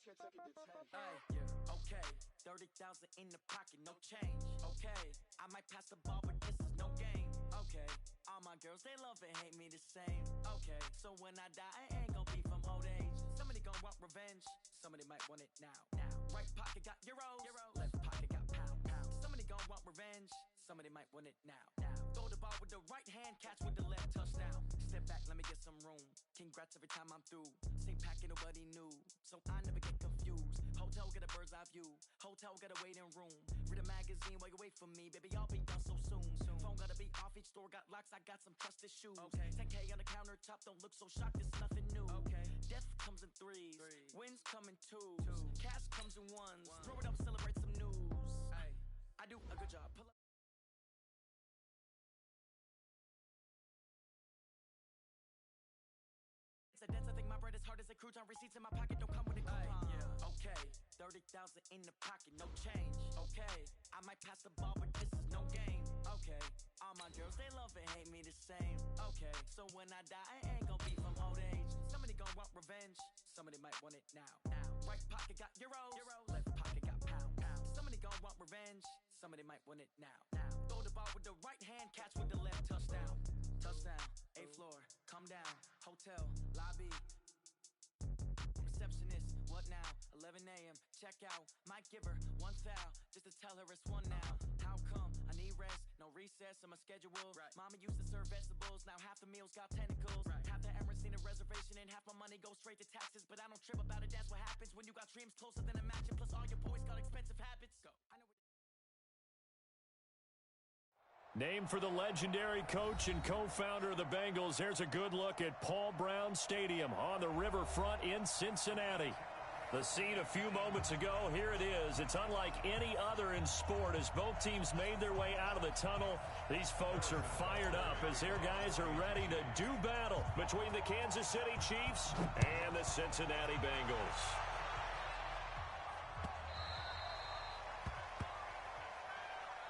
Hey, okay, 30,000 in the pocket, no change. Okay, I might pass the ball, but this is no game. Okay, all my girls, they love and hate me the same. Okay, so when I die, I ain't gonna be from old age. Somebody gonna want revenge, somebody might want it now. Right pocket got euros, left pocket got pound. Somebody gonna want revenge, somebody might want it now. Throw the ball with the right hand, catch with the left, touchdown. Step back, let me get some room. Congrats every time I'm through. Same packet, nobody knew, so I never get confused. Hotel get a bird's eye view, hotel got a waiting room. Read a magazine while you wait for me, baby, I'll be done so soon. Phone gotta be off, each store got locks, I got some trusted shoes. 10K on the countertop, don't look so shocked, it's nothing new. Death comes in threes, wins come in twos, cash comes in ones. Throw it up, celebrate some news. I do a good job, pull up. It's a dance, I think my bread is hard as a crouton. Receipts in my pocket don't come with a coupon. Okay, 30,000 in the pocket, no change. Okay, I might pass the ball, but this is no game. Okay, all my girls, they love and hate me the same. Okay, so when I die, I ain't gonna be from old age. Somebody gonna want revenge, somebody might want it now. Right pocket got euros, left pocket got pound. Somebody gonna want revenge, somebody might want it now. Throw the ball with the right hand, catch with the left, touchdown. Touchdown, 8th floor, come down, hotel, lobby. Receptionist, what now? 11 a.m., check out. Might give her one foul, just to tell her it's one now. How come? I need rest, no recess on my schedule. Mama used to serve vegetables, now half the meals got tentacles. Half the Emirates need a reservation and half my money goes straight to taxes. But I don't trip about it, that's what happens when you got dreams closer than a match. And plus all your boys got expensive habits. Go. I know. Named for the legendary coach and co-founder of the Bengals, here's a good look at Paul Brown Stadium on the riverfront in Cincinnati. The scene a few moments ago, here it is. It's unlike any other in sport as both teams made their way out of the tunnel. These folks are fired up as their guys are ready to do battle between the Kansas City Chiefs and the Cincinnati Bengals.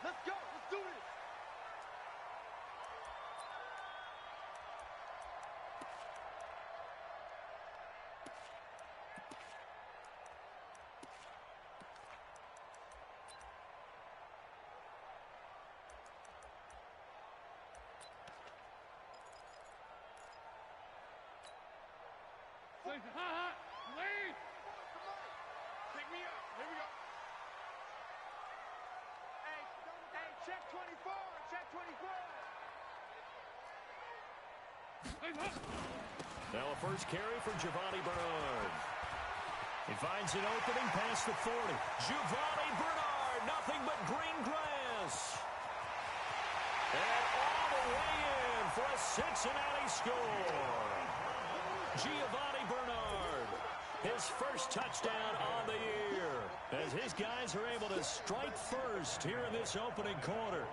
Let's go. Let's do it. Lead! Pick me up. Here we go. Hey, check 24. Check 24. Now a first carry for Giovanni Bernard. He finds an opening past the 40. Giovanni Bernard, nothing but green grass. And all the way in for a Cincinnati score. Giovanni Bernard, his first touchdown on the year, as his guys are able to strike first here in this opening quarter.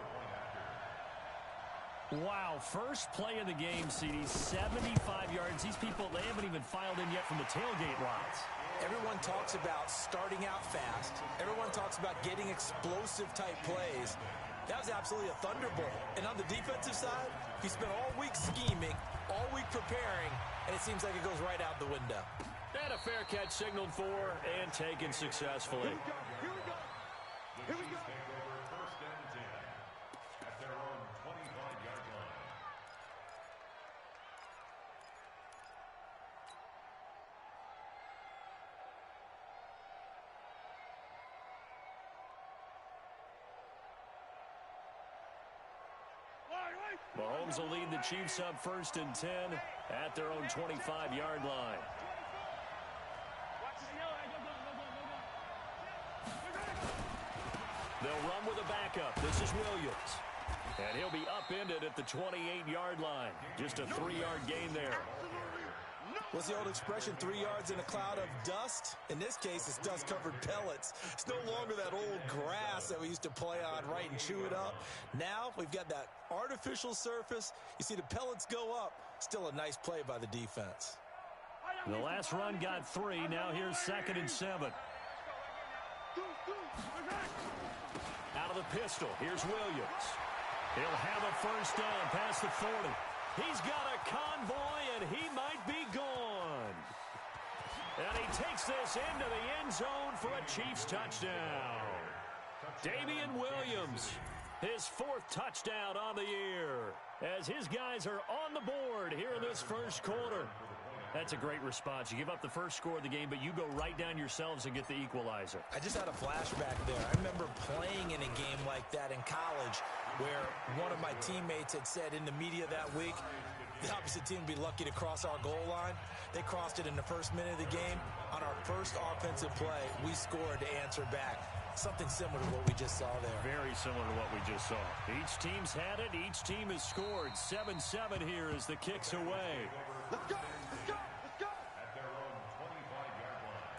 Wow, first play of the game, CD, 75 yards. These people, they haven't even filed in yet from the tailgate lines. Everyone talks about starting out fast. Everyone talks about getting explosive-type plays. That was absolutely a thunderbolt. And on the defensive side, he spent all week scheming, all week preparing, and it seems like it goes right out the window. And a fair catch signaled for and taken successfully. Here we go. Here we go. Here we go. First and 10 at their own 25-yard line. Mahomes will lead the Chiefs up first and 10 at their own 25-yard line. They'll run with a backup. This is Williams. And he'll be upended at the 28-yard line. Just a 3-yard gain there. What's the old expression, 3 yards in a cloud of dust? In this case, it's dust-covered pellets. It's no longer that old grass that we used to play on, right, and chew it up. Now we've got that artificial surface. You see the pellets go up. Still a nice play by the defense. The last run got 3. Now here's 2nd and 7. Out of the pistol, here's Williams. He'll have a first down past the 40. He's got a convoy, and he might be gone. And he takes this into the end zone for a Chiefs touchdown. Damian Williams, his 4th touchdown on the year, as his guys are on the board here in this first quarter. That's a great response. You give up the first score of the game, but you go right down yourselves and get the equalizer. I just had a flashback there. I remember playing in a game like that in college where one of my teammates had said in the media that week, the opposite team would be lucky to cross our goal line. They crossed it in the first minute of the game. On our first offensive play, we scored to answer back. Something similar to what we just saw there. Very similar to what we just saw. Each team's had it. Each team has scored. 7-7 here as the kick's away. Let's go! Let's go! Let's go! At their own 25-yard line.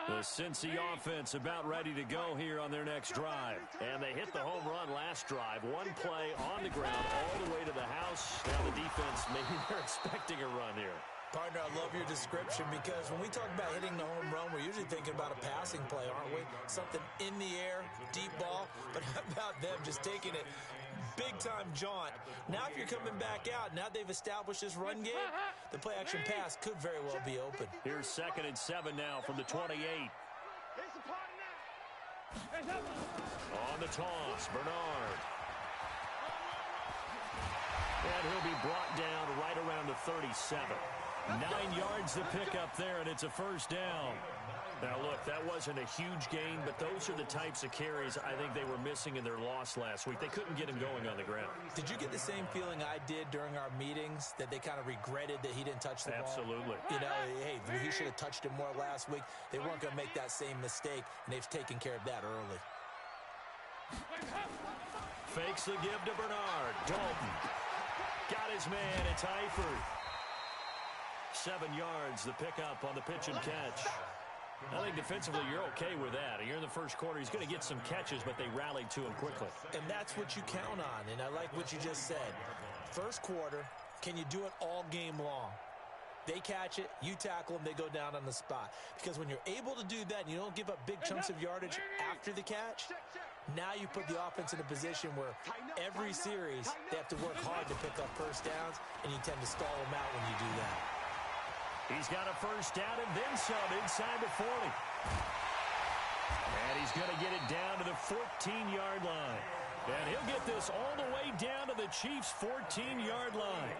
The Cincy offense about ready to go here on their next drive. And they hit the home run last drive. One play on the ground all the way to the house. Now the defense, maybe they're expecting a run here. Partner, I love your description because when we talk about hitting the home run, we're usually thinking about a passing play, aren't we? Something in the air, deep ball. But how about them just taking it big-time jaunt? Now if you're coming back out, now they've established this run game, the play-action pass could very well be open. Here's 2nd and 7 now from the 28. On the toss, Bernard. And he'll be brought down right around the 37. 9 yards to pick up there, and it's a first down. Now, look, that wasn't a huge gain, but those are the types of carries I think they were missing in their loss last week. They couldn't get him going on the ground. Did you get the same feeling I did during our meetings, that they kind of regretted that he didn't touch the ball? Absolutely. You know, hey, he should have touched him more last week. They weren't going to make that same mistake, and they've taken care of that early. Fakes the give to Bernard. Dalton. Got his man. It's Eifert. 7 yards, the pickup on the pitch and catch. I think defensively you're okay with that. You're in the first quarter. He's going to get some catches, but they rallied to him quickly. And that's what you count on, and I like what you just said. First quarter, can you do it all game long? They catch it, you tackle them, they go down on the spot. Because when you're able to do that and you don't give up big chunks of yardage after the catch, now you put the offense in a position where every series they have to work hard to pick up first downs, and you tend to stall them out when you do that. He's got a first down and then some inside the 40. And he's going to get it down to the 14-yard line. And he'll get this all the way down to the Chiefs' 14-yard line.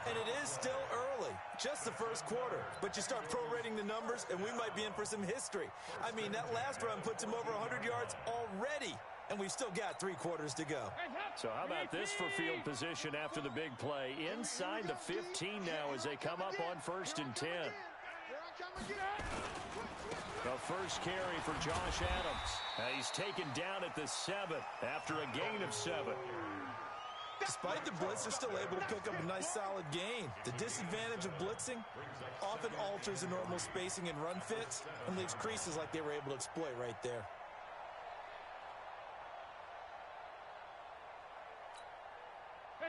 And it is still early, just the first quarter. But you start prorating the numbers, and we might be in for some history. I mean, that last run puts him over 100 yards already, and we've still got 3 quarters to go. So how about this for field position after the big play? Inside the 15 now as they come up on 1st and 10. The first carry for Josh Adams. He's taken down at the 7 after a gain of 7. Despite the blitz, they're still able to pick up a nice solid gain. The disadvantage of blitzing often alters the normal spacing and run fits and leaves creases like they were able to exploit right there.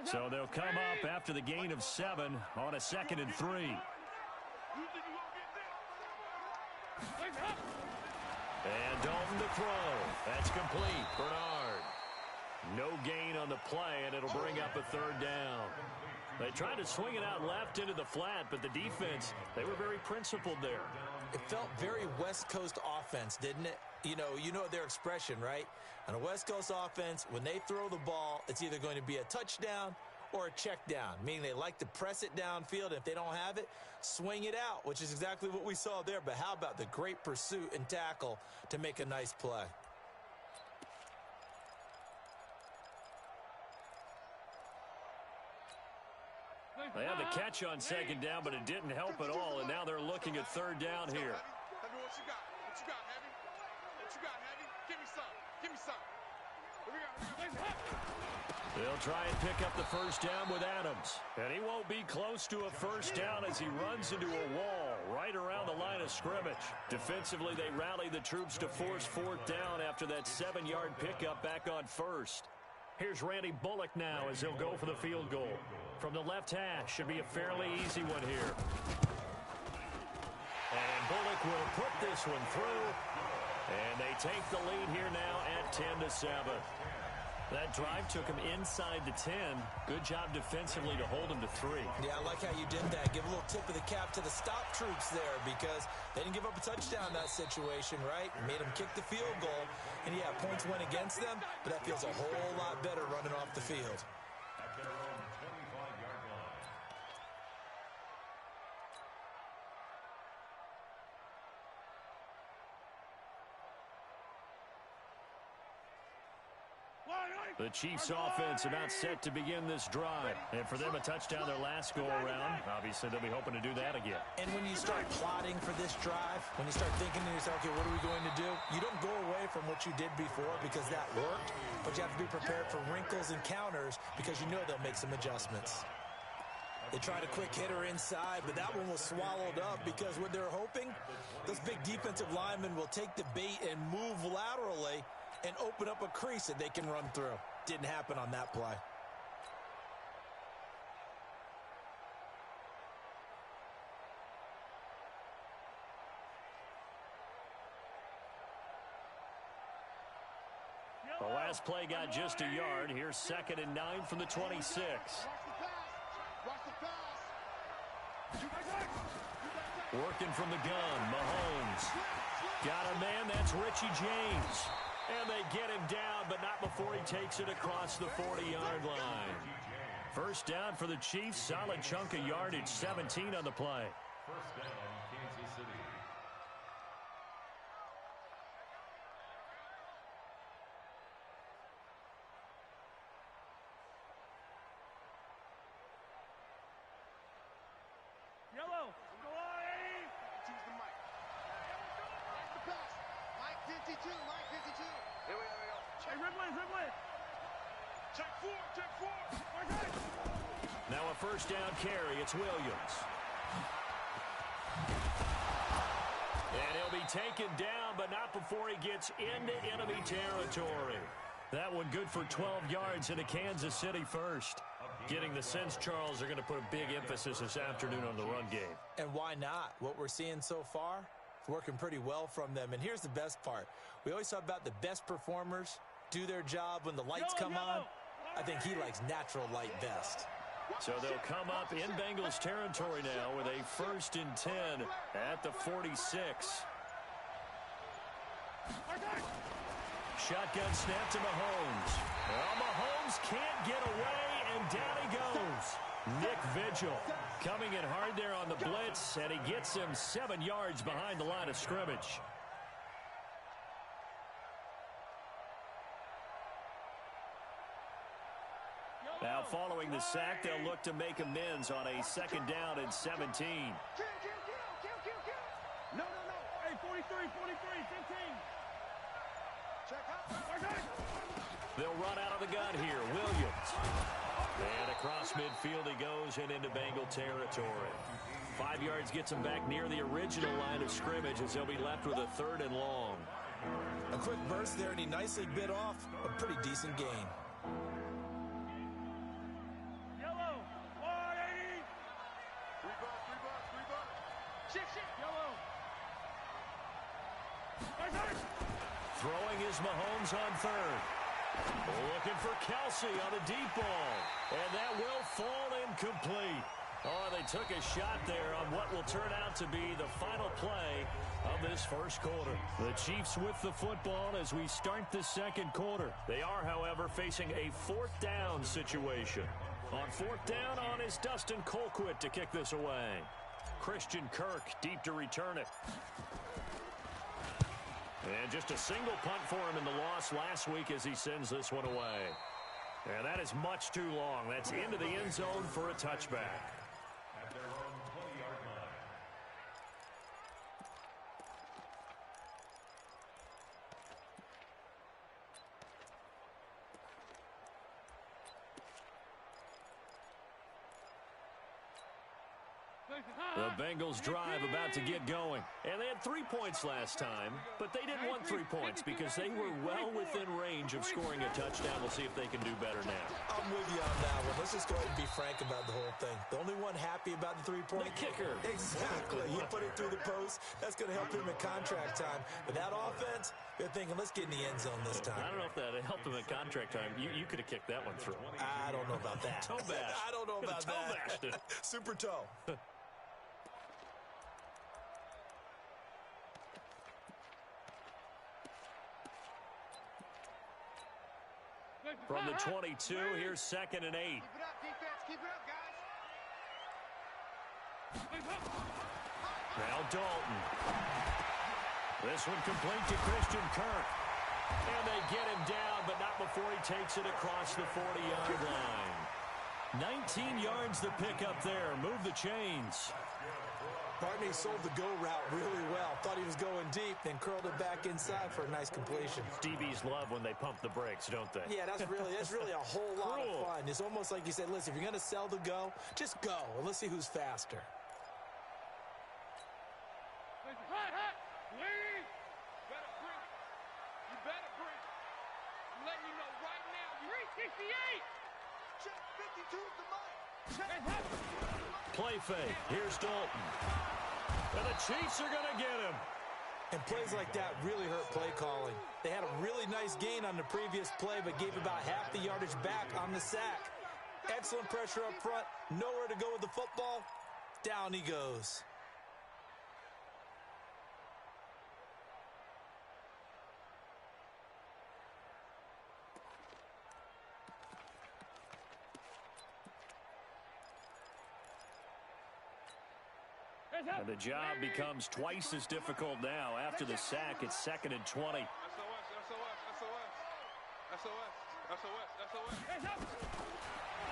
So they'll come up after the gain of 7 on a 2nd and 3. And Dalton to throw. That's complete. Bernard. No gain on the play, and it'll bring up a 3rd down. They tried to swing it out left into the flat, but the defense, they were very principled there. It felt very West Coast offense, didn't it? You know their expression, right? On a West Coast offense, when they throw the ball, it's either going to be a touchdown or a check down, meaning they like to press it downfield. If they don't have it, swing it out, which is exactly what we saw there. But how about the great pursuit and tackle to make a nice play? They had the catch on 2nd down, but it didn't help at all, and now they're looking at 3rd down here. What you got? What you got, Heavy? What you got, Heavy? Give me some. Give me some. They'll try and pick up the first down with Adams. And he won't be close to a first down as he runs into a wall right around the line of scrimmage. Defensively, they rally the troops to force 4th down after that 7-yard pickup back on 1st. Here's Randy Bullock now as he'll go for the field goal. From the left hash, should be a fairly easy one here. And Bullock will put this one through. And they take the lead here now at 10-7. That drive took him inside the 10. Good job defensively to hold him to 3. Yeah, I like how you did that. Give a little tip of the cap to the stop troops there because they didn't give up a touchdown in that situation, right? Made them kick the field goal. And, yeah, points went against them, but that feels a whole lot better running off the field. At their own 25-yard line. The Chiefs offense about set to begin this drive. And for them, a touchdown their last go-around. Obviously, they'll be hoping to do that again. And when you start plotting for this drive, when you start thinking to yourself, okay, what are we going to do? You don't go away from what you did before because that worked, but you have to be prepared for wrinkles and counters because you know they'll make some adjustments. They tried a quick hitter inside, but that one was swallowed up because what they're hoping, those big defensive linemen will take the bait and move laterally and open up a crease that they can run through. Didn't happen on that play. The last play got just a yard. Here's 2nd and 9 from the 26. Working from the gun, Mahomes. Got a man, that's Richie James. And they get him down, but not before he takes it across the 40-yard line. First down for the Chiefs, solid chunk of yardage, 17 on the play. First down, Kansas City. Yellow. Go on, Eddie. Choose the mic. That's the pass. Mike 52. Mike 52. Here we go. Hey, Ridley. Check four. Okay. Now a first down carry. It's Williams. And he'll be taken down, but not before he gets into enemy territory. That one good for 12 yards into Kansas City first. Getting the sense, Charles, are going to put a big emphasis this afternoon on the run game. And why not? What we're seeing so far, it's working pretty well from them. And here's the best part. We always talk about the best performers do their job when the lights come on. I think he likes natural light best. So they'll come up in Bengals territory now with a 1st and 10 at the 46. Shotgun snap to Mahomes. Well, Mahomes can't get away, and down he goes. Nick Vigil coming in hard there on the blitz, and he gets him 7 yards behind the line of scrimmage. Now following the sack, they'll look to make amends on a 2nd down and 17. No. Hey, 43, 15. Check out. They'll run out of the gun here. Williams. And across midfield he goes and into Bengal territory. 5 yards gets him back near the original line of scrimmage as they'll be left with a 3rd and long. A quick burst there, and he nicely bit off a pretty decent gain. Yellow. 180. 3 bucks. Shit. Yellow. Throwing is Mahomes on 3rd. Looking for Kelsey on a deep ball. And that will fall incomplete. Oh, they took a shot there on what will turn out to be the final play of this first quarter. The Chiefs with the football as we start the 2nd quarter. They are, however, facing a 4th down situation. On 4th down on is Dustin Colquitt to kick this away. Christian Kirk deep to return it. And just a single punt for him in the loss last week as he sends this one away. And that is much too long. That's into the end zone for a touchback. At their own 20-yard line. The Bengals drive about to get going. And they had 3 points last time, but they didn't want 3 points because they were well within range of scoring a touchdown. We'll see if they can do better now. I'm with you on that one. Let's just go ahead and be frank about the whole thing. The only one happy about the 3-point. The kicker. Exactly. He put it through the post. That's going to help him in contract time. But that offense, they're thinking, let's get in the end zone this time. I don't know if that helped him in contract time. You could have kicked that one through. I don't know about that. Toe bash. I don't know about toe that. bashed it. Super toe. From the 22, here's 2nd and 8. Keep it up, defense. Keep it up, guys. Now Dalton. This one complete to Christian Kirk. And they get him down, but not before he takes it across the 40-yard line. 19 yards the pick up there. Move the chains. Barney sold the go route really well. Thought he was going deep, then curled it back inside for a nice completion. DBs love when they pump the brakes, don't they? Yeah, that's really a whole lot of fun. It's almost like you said, listen, if you're going to sell the go, just go, and let's see who's faster. Play fake. Here's Dalton. And the Chiefs are going to get him. And plays like that really hurt play calling. They had a really nice gain on the previous play, but gave about half the yardage back on the sack. Excellent pressure up front. Nowhere to go with the football. Down he goes. And the job becomes twice as difficult now. After the sack, it's 2nd and 20.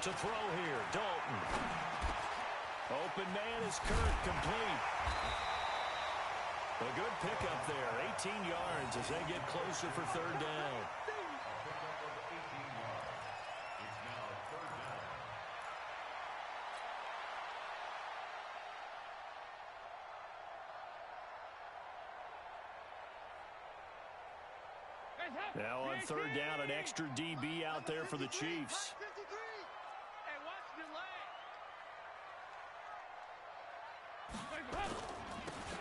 To throw here, Dalton. Open man is Kirk, complete. A good pickup there, 18 yards as they get closer for 3rd down. Now on 3rd down, an extra DB out there for the Chiefs.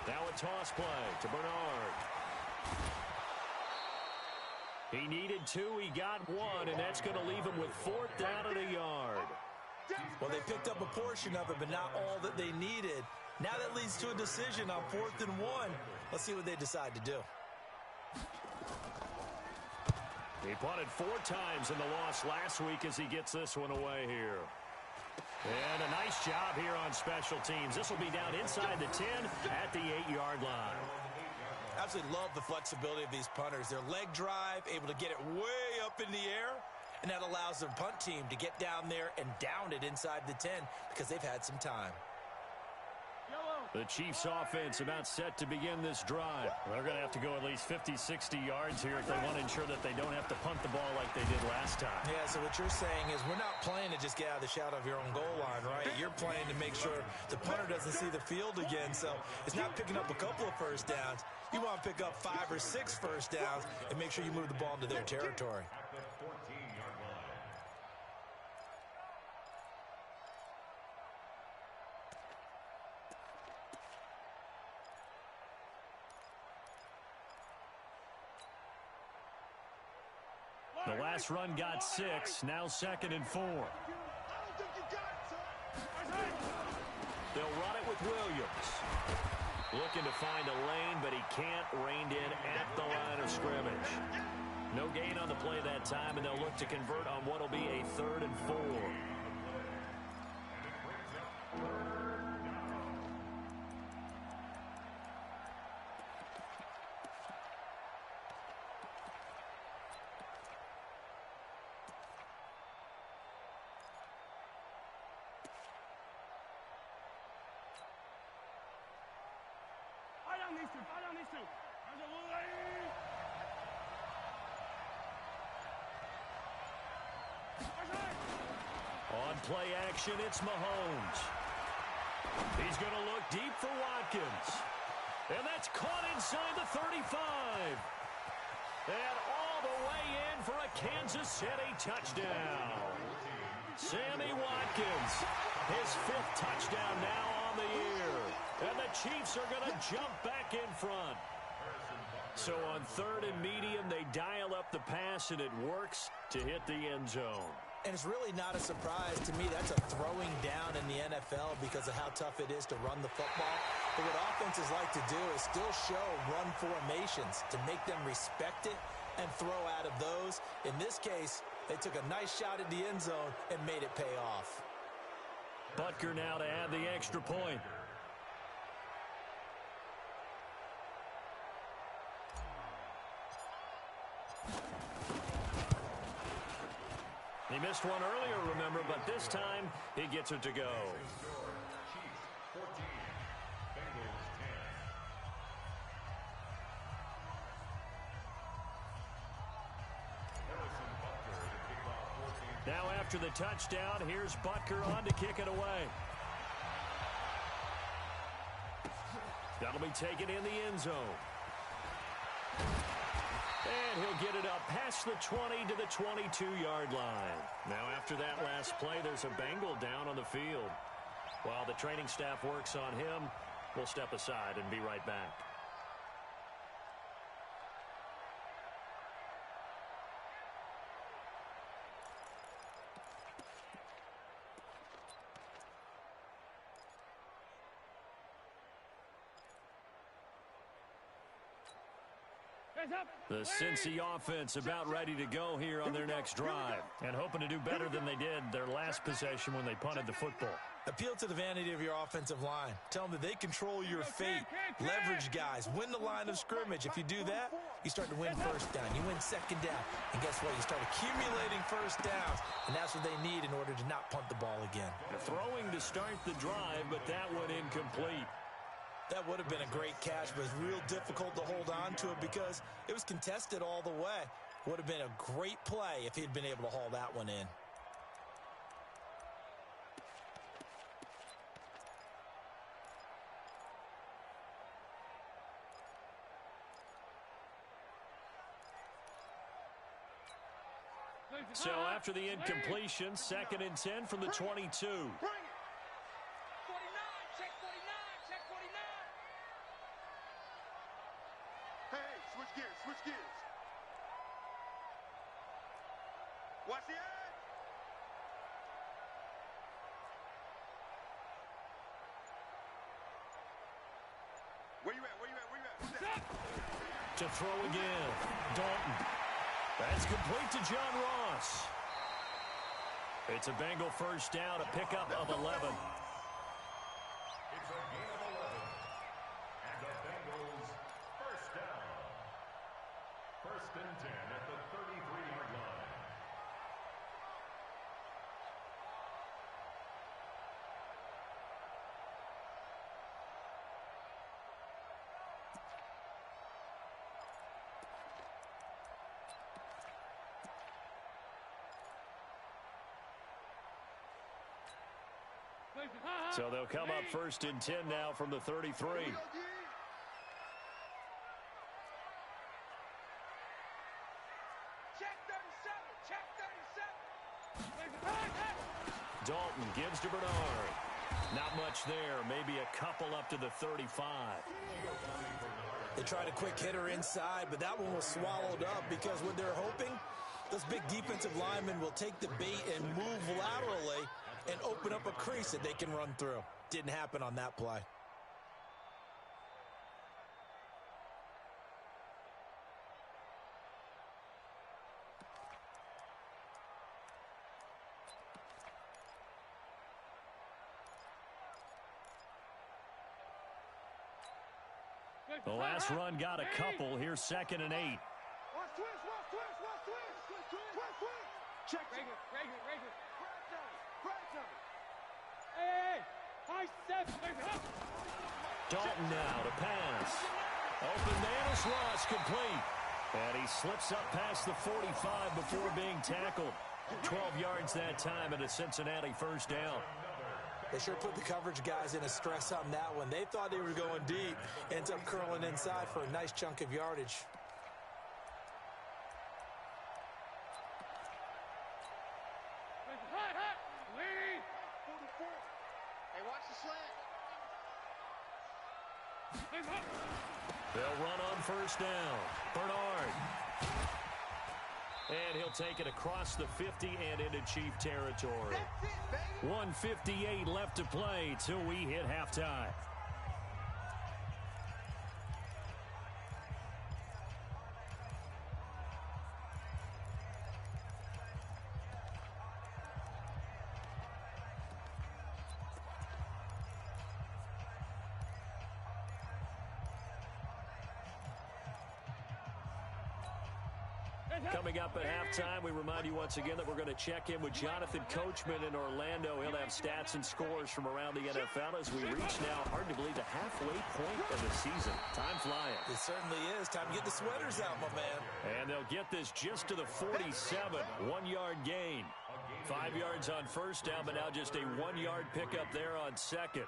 Now a toss play to Bernard. He needed 2, he got 1, and that's going to leave him with 4th down and a yard. Well, they picked up a portion of it, but not all that they needed. Now that leads to a decision on 4th and 1. Let's see what they decide to do. He punted 4 times in the loss last week as he gets this one away here. And a nice job here on special teams. This will be down inside the 10 at the 8-yard line. Absolutely love the flexibility of these punters. Their leg drive, able to get it way up in the air, and that allows the punt team to get down there and down it inside the 10 because they've had some time. The Chiefs offense about set to begin this drive. They're going to have to go at least 50, 60 yards here if they want to ensure that they don't have to punt the ball like they did last time. Yeah, so what you're saying is we're not playing to just get out of the shadow of your own goal line, right? You're playing to make sure the punter doesn't see the field again. So it's not picking up a couple of first downs. You want to pick up 5 or 6 first downs and make sure you move the ball into their territory. The last run got 6, now 2nd and 4. They'll run it with Williams. Looking to find a lane, but he can't. Reined in at the line of scrimmage. No gain on the play that time, and they'll look to convert on what will be a 3rd and 4. On play action, it's Mahomes. He's going to look deep for Watkins. And that's caught inside the 35. And all the way in for a Kansas City touchdown. Sammy Watkins, his 5th touchdown now on the year. And the Chiefs are going to jump back in front. So on 3rd and medium, they dial up the pass, and it works to hit the end zone. And it's really not a surprise to me. That's a throwing down in the NFL because of how tough it is to run the football. But what offenses like to do is still show run formations to make them respect it and throw out of those. In this case, they took a nice shot at the end zone and made it pay off. Butker now to add the extra point. He missed one earlier, remember, but this time he gets it to go. Chiefs 14, Bengals 10. Now after the touchdown, here's Butker on to kick it away. That'll be taken in the end zone. And he'll get it up past the 20 to the 22-yard line. Now after that last play, there's a Bengal down on the field. While the training staff works on him, we'll step aside and be right back. The Cincy offense about ready to go here on their next drive and hoping to do better than they did their last possession when they punted the football. Appeal to the vanity of your offensive line. Tell them that they control your fate. Leverage guys. Win the line of scrimmage. If you do that, you start to win first down. You win second down. And guess what? You start accumulating first downs. And that's what they need in order to not punt the ball again. Throwing to start the drive, but that one incomplete. That would have been a great catch, but it's real difficult to hold on to it because it was contested all the way. Would have been a great play if he'd been able to haul that one in. So after the incompletion, 2nd and 10 from the 22. Switch gears. Watch the edge. Where you at? To throw again. Dalton. That's complete to John Ross. It's a Bengal first down, a pickup of 11. It's a gain of 11. And the Bengals first down. 1st and 10 at the 33-yard line. So they'll come up 1st and 10 now from the 33. Dalton gives to Bernard. Not much there. Maybe a couple up to the 35. They tried a quick hitter inside, but that one was swallowed up because what they're hoping, those big defensive linemen will take the bait and move laterally and open up a crease that they can run through. Didn't happen on that play. The last run got a couple. Here's 2nd and 8. Watch twist. Check. Rager. Hey. High step. Dalton now to pass. Open Davis Ross complete. And he slips up past the 45 before being tackled. 12 yards that time and a Cincinnati first down. They sure put the coverage guys in a stress on that one. They thought they were going deep. Ends up curling inside for a nice chunk of yardage. Hey, watch the slant. They'll run on first down. Bernard. And he'll take it across the 50 and into Chief territory. 1:58 left to play till we hit halftime. Coming up at halftime, we remind you once again that we're going to check in with Jonathan Coachman in Orlando. He'll have stats and scores from around the NFL as we reach now, hard to believe, the halfway point of the season. Time flying. It certainly is. Time to get the sweaters out, my man. And they'll get this just to the 47. 1-yard gain. 5 yards on first down, but now just a 1-yard pickup there on second.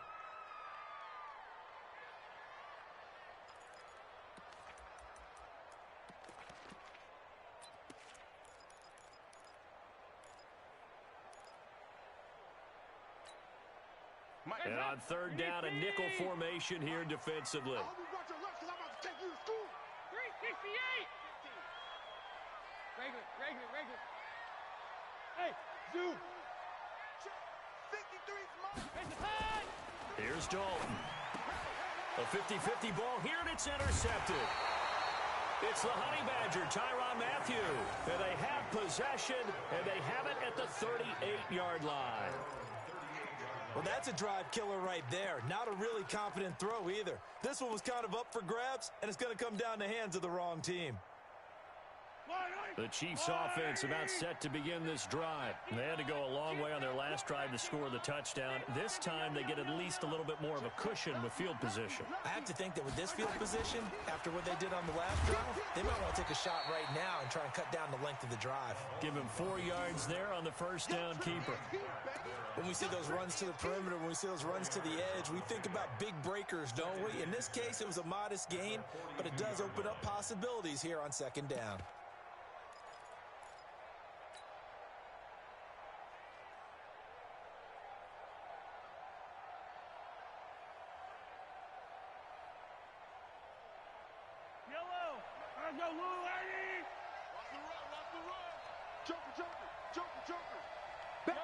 And on third down, a nickel formation here defensively. I hope you brought your lunch because I'm about to take you to school. 368. Regular. Hey, zoom. 53's mine. Here's Dalton. A 50-50 ball here, and it's intercepted. It's the Honey Badger, Tyrann Mathieu. And they have possession, and they have it at the 38-yard line. Well, that's a drive killer right there. Not a really confident throw either. This one was kind of up for grabs, and it's going to come down the hands of the wrong team. The Chiefs offense about set to begin this drive. They had to go a long way on their last drive to score the touchdown. This time they get at least a little bit more of a cushion with field position. I have to think that with this field position, after what they did on the last drive, they might want to take a shot right now and try and cut down the length of the drive. Give him 4 yards there on the first down keeper. When we see those runs to the perimeter, when we see those runs to the edge, we think about big breakers, don't we? In this case, it was a modest gain, but it does open up possibilities here on second down. Watch the run. Joker. Yellow.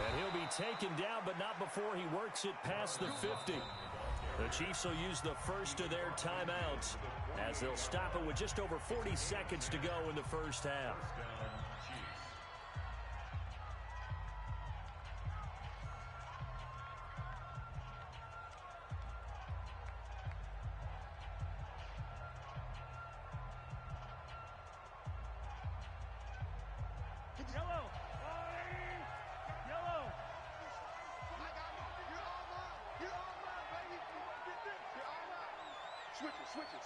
And he'll be taken down, but not before he works it past the 50. The Chiefs will use the first of their timeouts as they'll stop it with just over 40 seconds to go in the first half.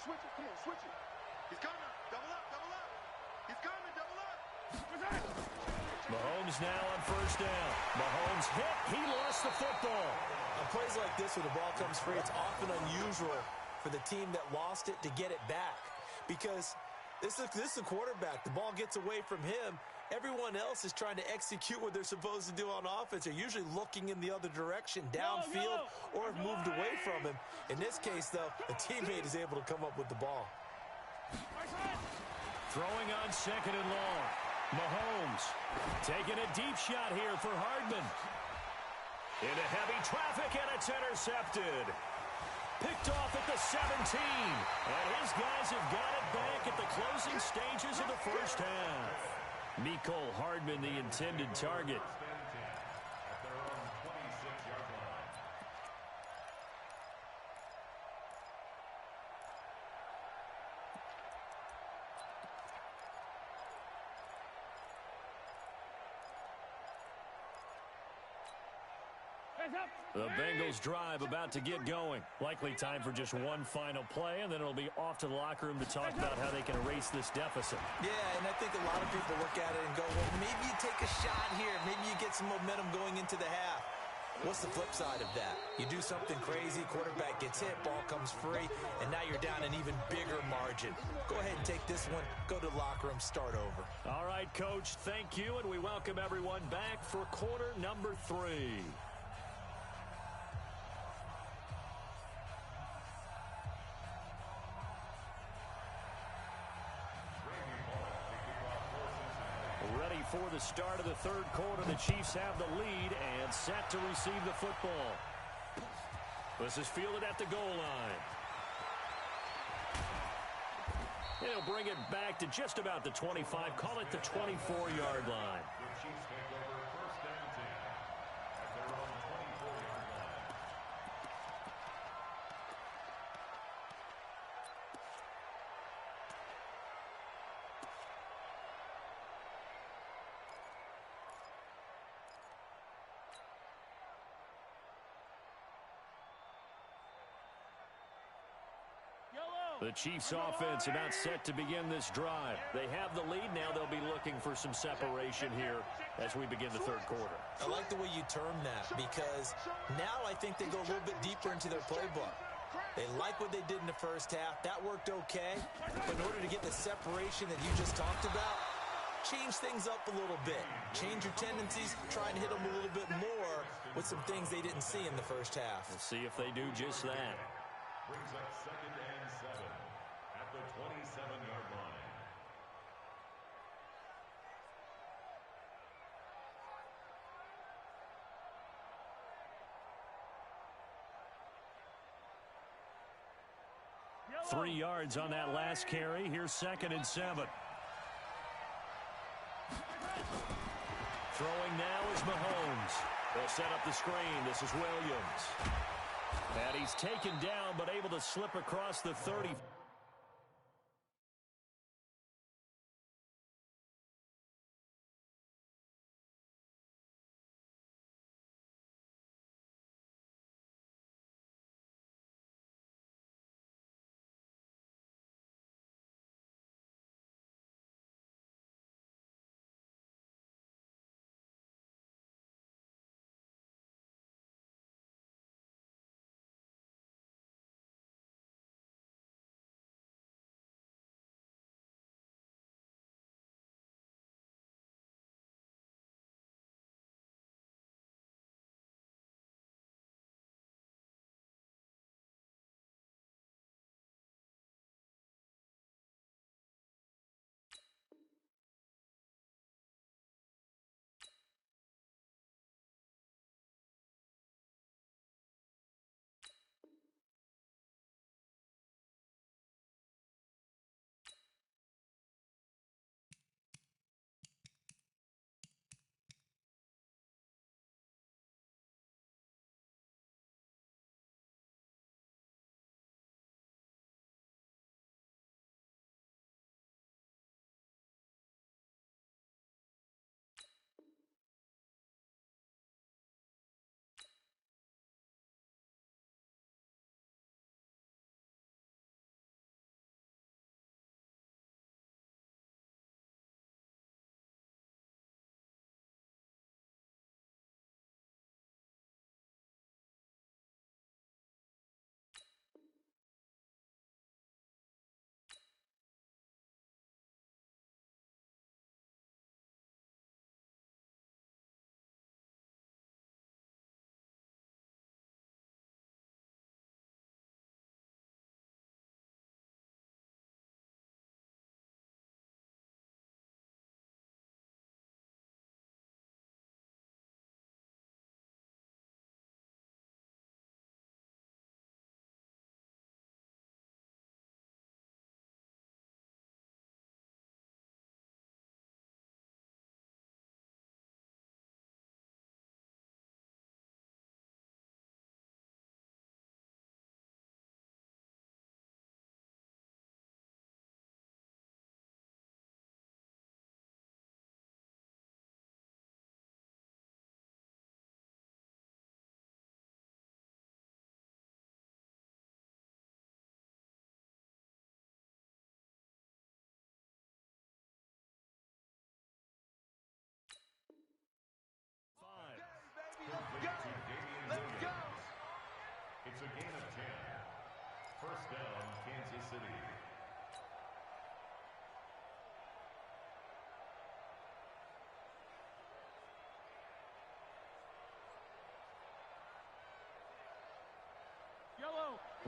Switch it. Come on, switch it. He's coming. Double up. He's coming. Double up. Mahomes now on first down. Mahomes hit. He lost the football. On plays like this where the ball comes free, it's often unusual for the team that lost it to get it back because this is a quarterback. The ball gets away from him. Everyone else is trying to execute what they're supposed to do on offense. They're usually looking in the other direction, downfield, or have moved away from him. In this case, though, the teammate is able to come up with the ball. Throwing on second and long. Mahomes taking a deep shot here for Hardman. Into heavy traffic, and it's intercepted. Picked off at the 17. And his guys have got it back at the closing stages of the first half. Mecole Hardman, the intended target. The Bengals drive about to get going. Likely time for just one final play, and then it'll be off to the locker room to talk about how they can erase this deficit. Yeah, and I think a lot of people look at it and go, well, maybe you take a shot here. Maybe you get some momentum going into the half. What's the flip side of that? You do something crazy, quarterback gets hit, ball comes free, and now you're down an even bigger margin. Go ahead and take this one, go to the locker room, start over. All right, Coach, thank you, and we welcome everyone back for quarter number 3. Ready for the start of the third quarter. The Chiefs have the lead and set to receive the football. This is fielded at the goal line. He'll bring it back to just about the 25. Call it the 24-yard line. The Chiefs take over first and 10 at their own 24-yard line. The Chiefs offense about set to begin this drive. They have the lead. Now they'll be looking for some separation here as we begin the third quarter. I like the way you term that because now I think they go a little bit deeper into their playbook. They like what they did in the first half. That worked okay. But in order to get the separation that you just talked about, change things up a little bit. Change your tendencies. Try and hit them a little bit more with some things they didn't see in the first half. We'll see if they do just that. Brings up second and 7 at the 27-yard line. Yellow. 3 yards on that last carry. Here's second and 7. Throwing now is Mahomes. They'll set up the screen. This is Williams. And he's taken down, but able to slip across the 30.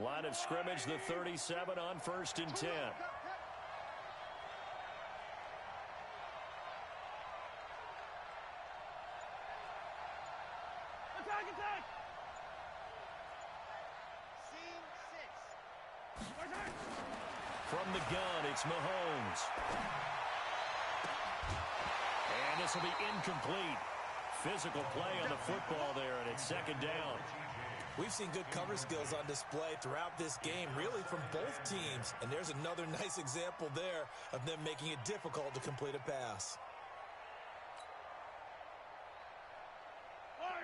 Line of scrimmage, the 37 on 1st and 10. Attack! From the gun, it's Mahomes. And this will be incomplete. Physical play on the football there, and it's 2nd down. We've seen good cover skills on display throughout this game, really from both teams. And there's another nice example there of them making it difficult to complete a pass.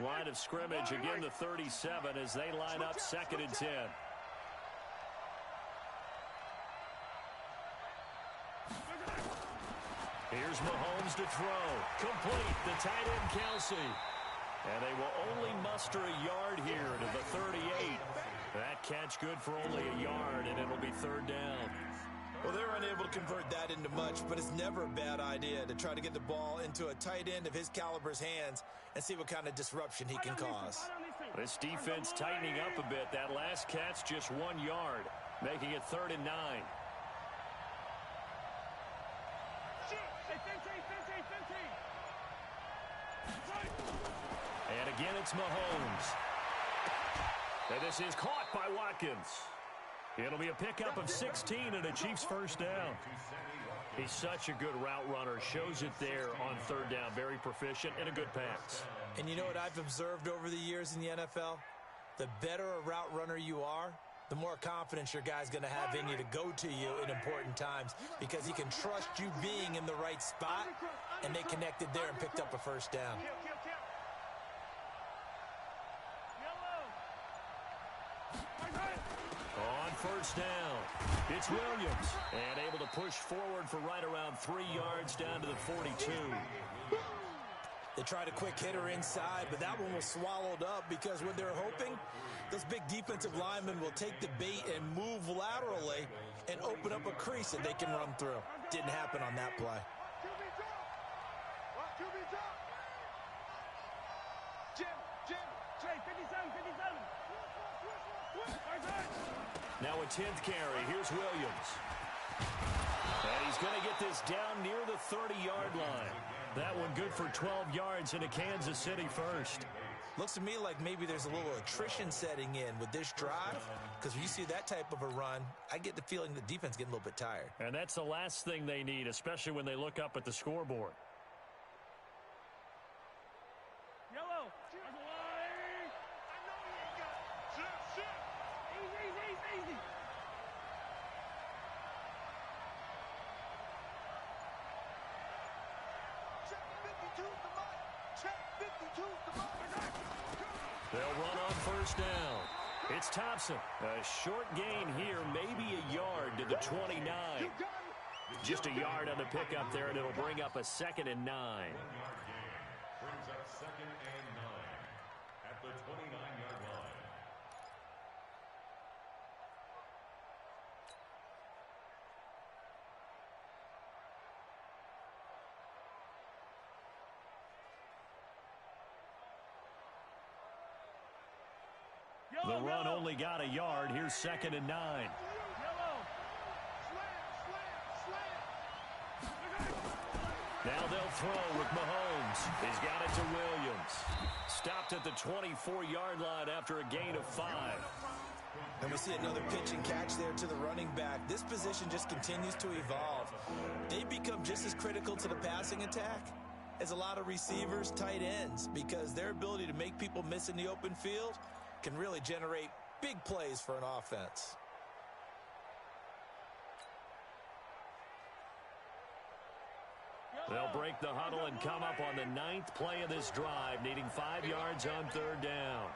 Line of scrimmage, again the 37 as they line up 2nd and 10. Here's Mahomes to throw. Complete, the tight end Kelsey. And they will only muster a yard here to the 38. That catch good for only a yard, and it'll be 3rd down. Well, they're unable to convert that into much, but it's never a bad idea to try to get the ball into a tight end of his caliber's hands and see what kind of disruption he can cause. This defense tightening up a bit. That last catch just 1 yard, making it 3rd and 9. And again, it's Mahomes. And this is caught by Watkins. It'll be a pickup of 16 and a Chiefs 1st down. He's such a good route runner. Shows it there on 3rd down. Very proficient and a good pass. And you know what I've observed over the years in the NFL? The better a route runner you are, the more confidence your guy's going to have in you to go to you in important times because he can trust you being in the right spot, and they connected there and picked up a 1st down. On 1st down, it's Williams, and able to push forward for right around 3 yards down to the 42. They tried a quick hitter inside, but that one was swallowed up because what they're hoping, those big defensive linemen will take the bait and move laterally and open up a crease that they can run through. Didn't happen on that play. Now a 10th carry. Here's Williams. And he's going to get this down near the 30-yard line. That one good for 12 yards into Kansas City 1st. Looks to me like maybe there's a little attrition setting in with this drive, because when you see that type of a run, I get the feeling the defense getting a little bit tired. And that's the last thing they need, especially when they look up at the scoreboard. Yellow. Easy. They'll run on 1st down. It's Thompson. A short gain here, maybe a yard to the 29. Just a yard on the pickup there, and it'll bring up a 2nd and 9. 1 yard gain brings up 2nd and 9 at the 29-yard line. The run only got a yard. Here's 2nd and 9. Now they'll throw with Mahomes. He's got it to Williams. Stopped at the 24-yard line after a gain of 5. And we see another pitch and catch there to the running back. This position just continues to evolve. They become just as critical to the passing attack as a lot of receivers, tight ends, because their ability to make people miss in the open field can really generate big plays for an offense. They'll break the huddle and come up on the 9th play of this drive, needing 5 yards on 3rd down.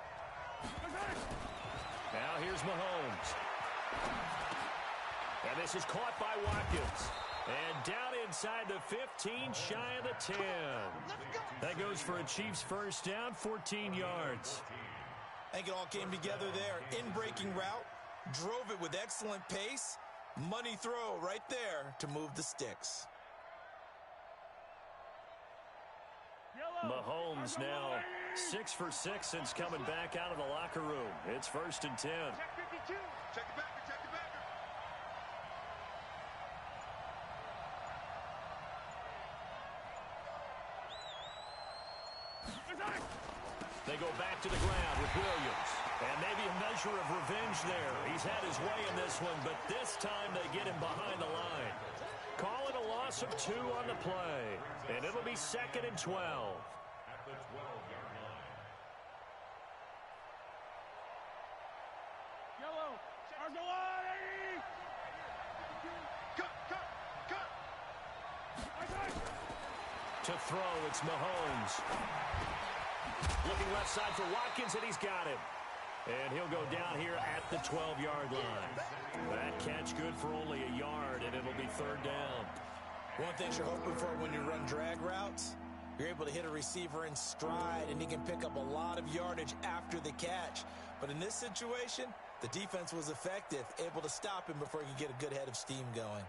Now here's Mahomes. And this is caught by Watkins. And down inside the 15, shy of the 10. That goes for a Chiefs 1st down, 14 yards. I think it all came together there. In-breaking route, drove it with excellent pace. Money throw right there to move the sticks. Mahomes now 6 for 6 since coming back out of the locker room. It's 1st and 10. 2. Check the backer, check the backer. They go back to the ground with Williams. And maybe a measure of revenge there. He's had his way in this one, but this time they get him behind the line. Call it a loss of 2 on the play. And it'll be 2nd and 12. At the 12-yard line. Yellow. Argolani! Cut, cut, cut! To throw, it's Mahomes. Looking left side for Watkins, and he's got him. And he'll go down here at the 12-yard line. That catch good for only a yard, and it'll be 3rd down. One thing you're hoping for when you run drag routes, you're able to hit a receiver in stride, and he can pick up a lot of yardage after the catch. But in this situation, the defense was effective, able to stop him before he could get a good head of steam going.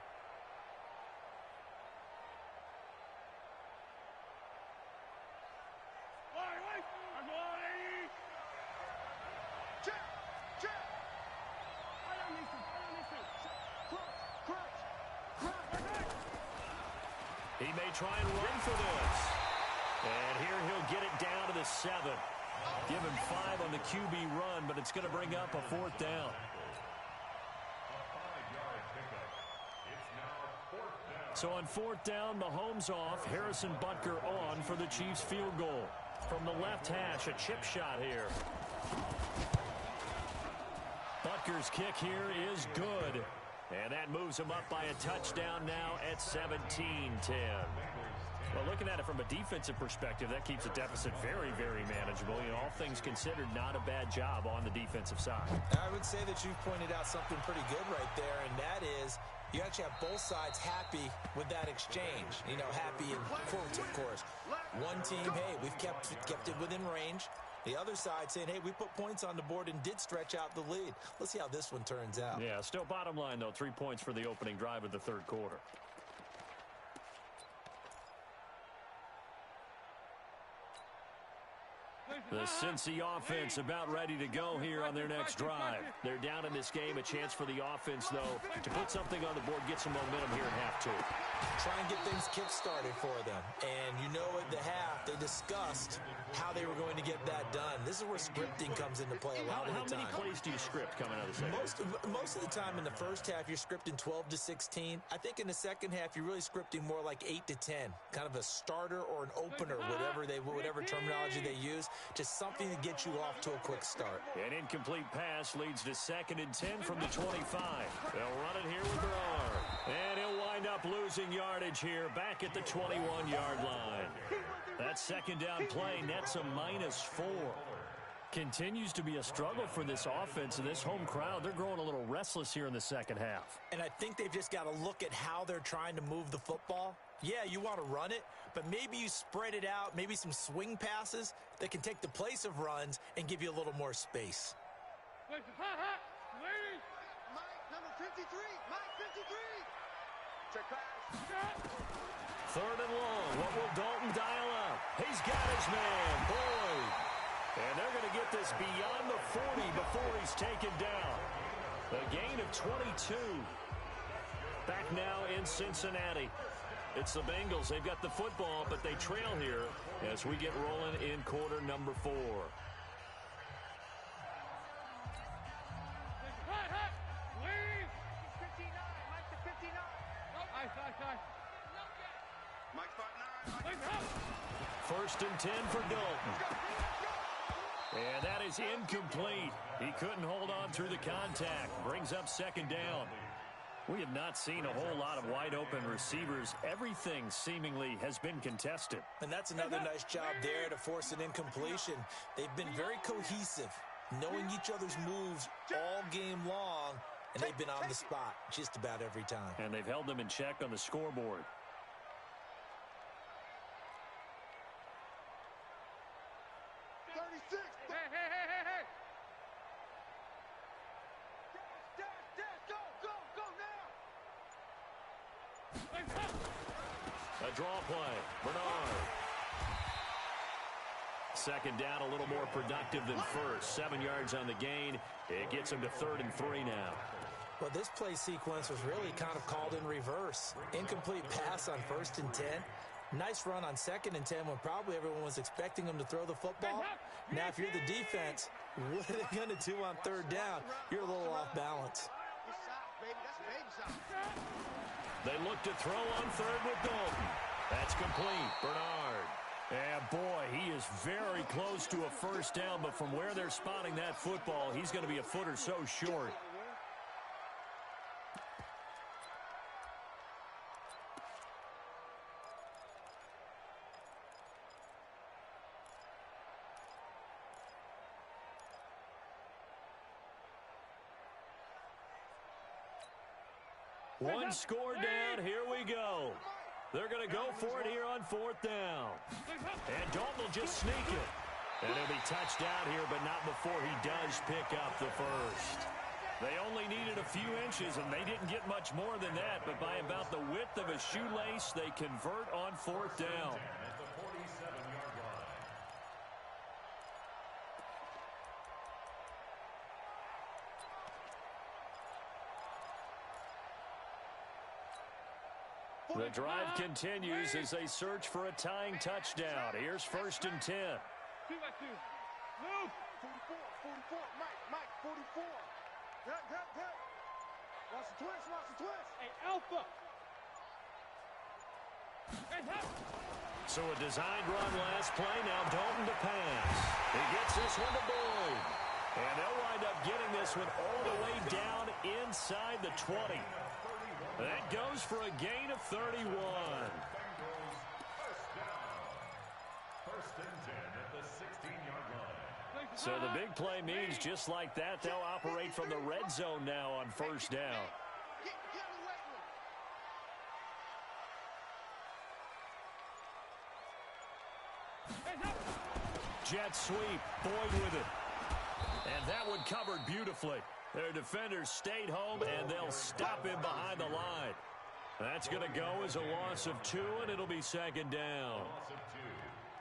He may try and run for this. And here he'll get it down to the 7. Give him 5 on the QB run, but it's going to bring up a 4th down. So on 4th down, Mahomes off, Harrison Butker on for the Chiefs field goal. From the left hash, a chip shot here. Butker's kick here is good. And that moves him up by a touchdown now at 17-10. Well, looking at it from a defensive perspective, that keeps the deficit very, very manageable. You know, all things considered, not a bad job on the defensive side. I would say that you've pointed out something pretty good right there, and that is you actually have both sides happy with that exchange. You know, happy in quotes, of course. One team, hey, we've kept it within range. The other side saying, hey, we put points on the board and did stretch out the lead. Let's see how this one turns out. Yeah, still bottom line, though, 3 points for the opening drive of the 3rd quarter. The Cincy offense about ready to go here on their next drive. They're down in this game. A chance for the offense, though, to put something on the board, get some momentum here in half 2. Try and get things kick-started for them. And you know at the half, they discussed how they were going to get that done. This is where scripting comes into play a lot of the time. How many plays do you script coming out of the second? Most of the time in the first half, you're scripting 12 to 16. I think in the second half, you're really scripting more like 8 to 10. Kind of a starter or an opener, whatever terminology they use. Just something to get you off to a quick start. An incomplete pass leads to 2nd and 10 from the 25. They'll run it here with Bernard. And he'll wind up losing yardage here back at the 21-yard line. That 2nd down play nets a -4. Continues to be a struggle for this offense and this home crowd. They're growing a little restless here in the second half. And I think they've just got to look at how they're trying to move the football. Yeah, you want to run it, but maybe you spread it out, maybe some swing passes that can take the place of runs and give you a little more space. Mike, number 53. Mike, 53. Check pass. 3rd and long. What will Dalton dial up? He's got his man. Boyd. And they're going to get this beyond the 40 before he's taken down. A gain of 22. Back now in Cincinnati. It's the Bengals. They've got the football, but they trail here as we get rolling in quarter number 4. First and 10 for Dalton. And that is incomplete. He couldn't hold on through the contact. Brings up 2nd down. We have not seen a whole lot of wide-open receivers. Everything seemingly has been contested. And that's another nice job there to force an incompletion. They've been very cohesive, knowing each other's moves all game long, and they've been on the spot just about every time. And they've held them in check on the scoreboard. A draw play. Bernard. Second down, a little more productive than first. 7 yards on the gain. It gets him to 3rd and 3 now. Well, this play sequence was really kind of called in reverse. Incomplete pass on 1st and 10. Nice run on 2nd and 10 when probably everyone was expecting him to throw the football. Now, if you're the defense, what are they going to do on 3rd down? You're a little off balance. They look to throw on 3rd with Dalton. That's complete. Bernard. And boy, he is very close to a first down, but from where they're spotting that football, he's going to be a foot or so short. One score down. Here we go. They're going to go for it here on 4th down. And Dalton will just sneak it. And he'll be touched out here, but not before he does pick up the first. They only needed a few inches, and they didn't get much more than that. But by about the width of a shoelace, they convert on 4th down. The drive continues as they search for a tying touchdown. Here's 1st and 10. 2 by 2. Move. 44. Mike, 44. Good. Watch the twist. Hey, Alpha. So a designed run last play. Now Dalton to pass. He gets this one to Boyd. And they'll wind up getting this one all the way down inside the 20. That goes for a gain of 31. So the big play means just like that, they'll operate from the red zone now on 1st down. Jet sweep, Boyd with it. And that one covered beautifully. Their defenders stayed home, and they'll stop him behind the line. That's going to go as a loss of 2, and it'll be 2nd down. Loss of 2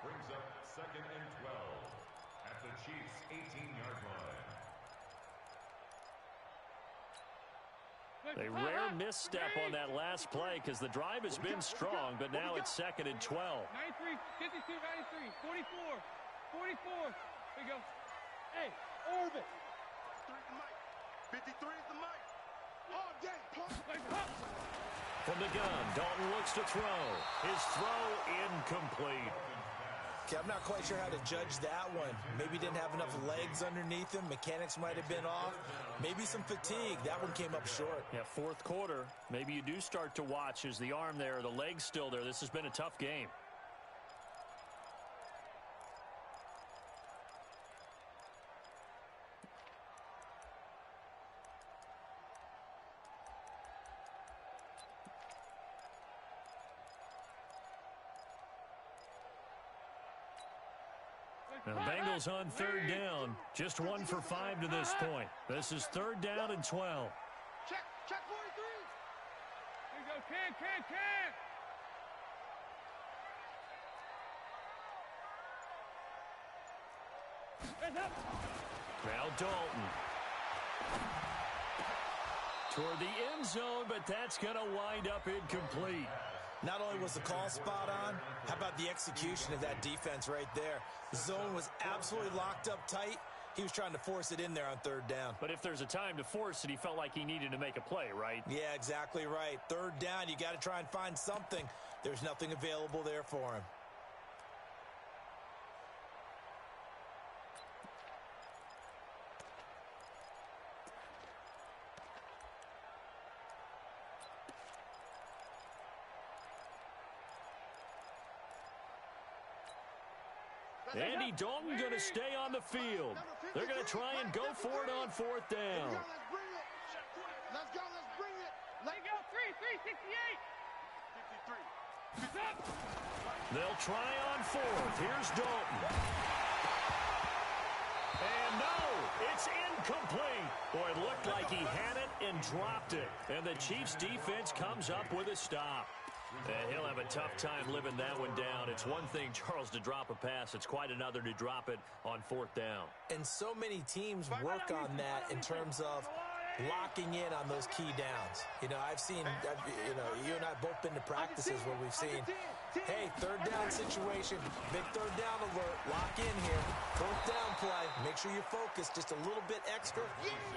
brings up 2nd and 12 at the Chiefs' 18-yard line. A rare misstep on that last play because the drive has been strong, but now it's 2nd and 12. 93, 52, 93, 44. There you go. Hey, orbit. 53 is the mic. All day. From the gun, Dalton looks to throw. His throw incomplete. Okay, I'm not quite sure how to judge that one. Maybe didn't have enough legs underneath him. Mechanics might have been off. Maybe some fatigue. That one came up short. Yeah, 4th quarter. Maybe you do start to watch as the arm there, the leg's still there. This has been a tough game. Now, the Bengals on 3rd down. Just 1 for 5 to this point. This is 3rd down and 12. Check 43. Here you go, can. Now Dalton. Toward the end zone, but that's going to wind up incomplete. Not only was the call spot on, how about the execution of that defense right there? The zone was absolutely locked up tight. He was trying to force it in there on 3rd down. But if there's a time to force it, he felt like he needed to make a play, right? Yeah, exactly right. 3rd down, you got to try and find something. There's nothing available there for him. Andy Dalton going to stay on the field. They're going to try and go for it on 4th down. Let's go, let's bring it. Let go, 3, 53. They'll try on 4th. Here's Dalton. And no, it's incomplete. Boy, it looked like he had it and dropped it. And the Chiefs defense comes up with a stop. He'll have a tough time living that one down. It's one thing, Charles, to drop a pass. It's quite another to drop it on 4th down. And so many teams work on that in terms of locking in on those key downs. You know, you and I have both been to practices where we've seen, hey, 3rd down situation, big 3rd down alert, lock in here, 4th down play, make sure you're focused just a little bit extra.